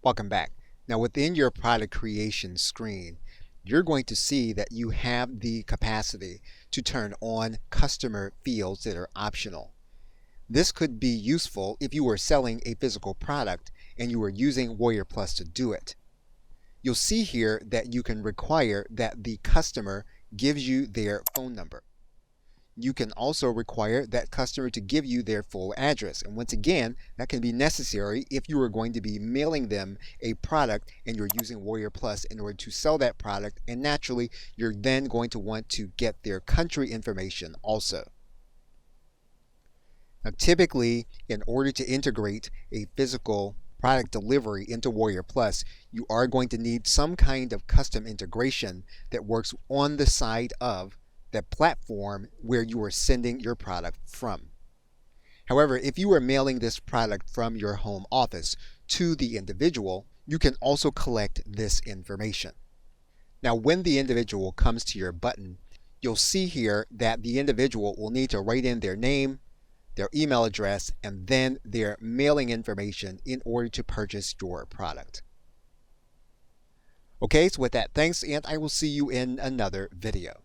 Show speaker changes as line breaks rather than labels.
Welcome back. Now within your product creation screen, you're going to see that you have the capacity to turn on customer fields that are optional. This could be useful if you were selling a physical product and you were using Warrior Plus to do it. You'll see here that you can require that the customer gives you their phone number. You can also require that customer to give you their full address. And once again, that can be necessary if you are going to be mailing them a product and you're using Warrior Plus in order to sell that product. And naturally, you're then going to want to get their country information also. Now, typically, in order to integrate a physical product delivery into Warrior Plus, you are going to need some kind of custom integration that works on the side of the platform where you are sending your product from. However, if you are mailing this product from your home office to the individual, you can also collect this information. Now, when the individual comes to your button, you'll see here that the individual will need to write in their name, their email address, and then their mailing information in order to purchase your product. Okay, so with that, thanks, and I will see you in another video.